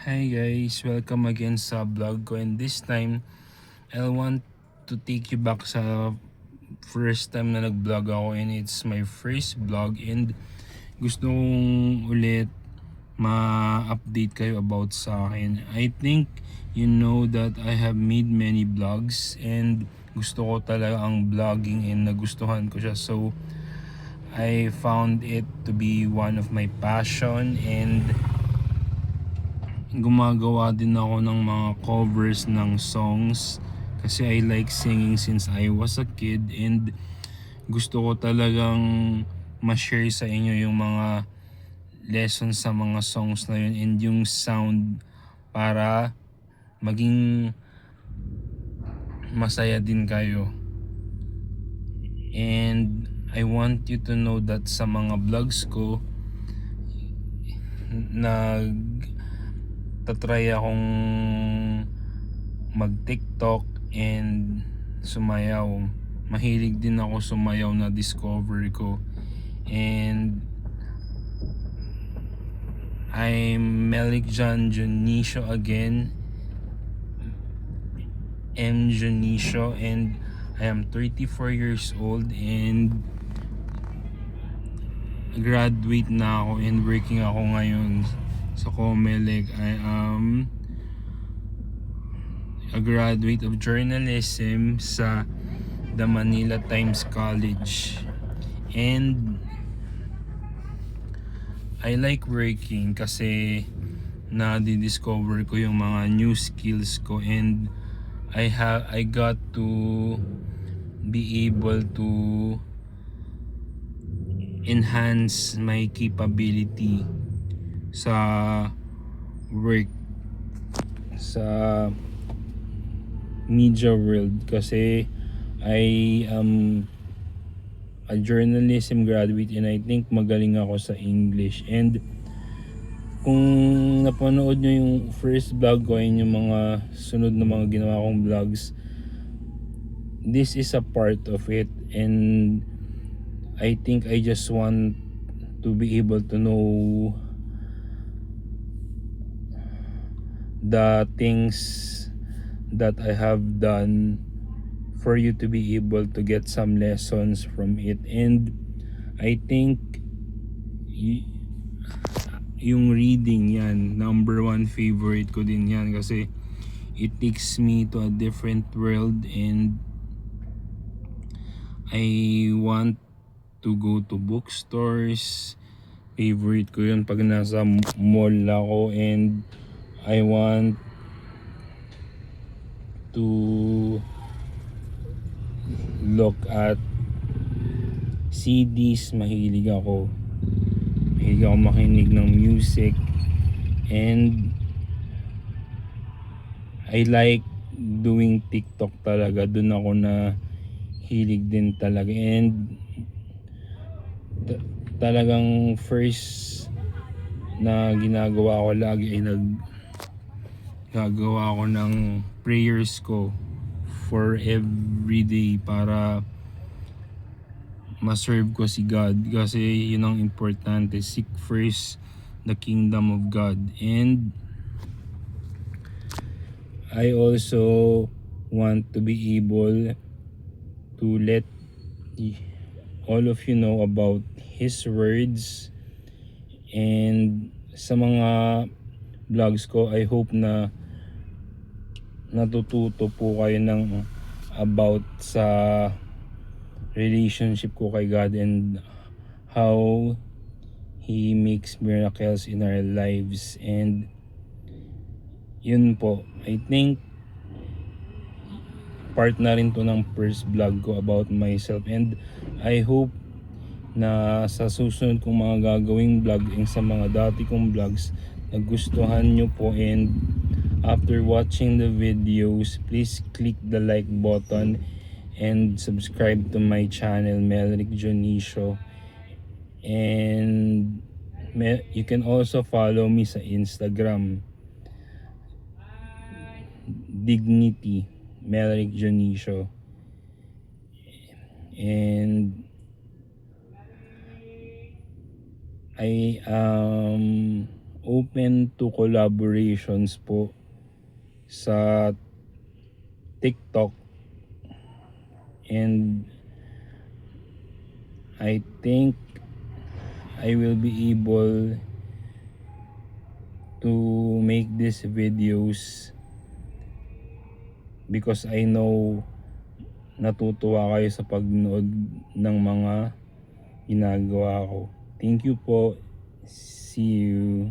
Hi guys, welcome again sa vlog ko, and this time I want to take you back sa first time na nag-vlog ako, and it's my first vlog, and gusto kong ulit ma-update kayo about sa akin. I think you know that I have made many vlogs and gusto ko talaga ang vlogging and nagustuhan ko siya, so I found it to be one of my passion, and gumagawa din ako ng mga covers ng songs kasi I like singing since I was a kid, and gusto ko talagang ma-share sa inyo yung mga lessons sa mga songs na yun and yung sound para maging masaya din kayo. And I want you to know that sa mga vlogs ko tatry akong mag TikTok and sumayaw. Mahilig din ako sumayaw, na discover ko. And I'm Melik John Junicio again, M. Junicio, and I am 34 years old and graduate na ako and working ako ngayon sa Comelec. I am a graduate of journalism sa the Manila Times College, and I like working kasi na-discover ko yung mga new skills ko, and I got to be able to enhance my capability sa work sa media world kasi I am a journalism graduate and I think magaling ako sa English. And kung napanood nyo yung first vlog ko and yung mga sunod na mga ginawa kong vlogs, this is a part of it, and I think I just want to be able to know the things that I have done for you to be able to get some lessons from it. And I think yung reading yan, number one favorite ko din yan kasi it takes me to a different world, and I want to go to bookstores. Favorite ko yun pag nasa mall ako, and I want to look at CDs. Mahilig ako makinig ng music, and I like doing TikTok talaga. Doon ako na hilig din talaga, and talagang first na ginagawa ko lagi ay gagawa ako ng prayers ko for every day para ma-serve ko si God, kasi yun ang importante. Seek first the kingdom of God. And I also want to be able to let all of you know about His words, and sa mga vlogs ko I hope na natututo po kayo ng about sa relationship ko kay God and how He makes miracles in our lives. And yun po, I think part na rin to ng first vlog ko about myself, and I hope na sa susunod kong mga gagawing vlog and sa mga dati kong vlogs nagustuhan nyo po. And after watching the videos, please click the like button and subscribe to my channel, Melrick Jonicio. And you can also follow me sa Instagram, Dignity Melrick Jonicio. And I am open to collaborations po sa TikTok, and I think I will be able to make these videos because I know natutuwa kayo sa pagnood ng mga ginagawa ko. Thank you po. See you.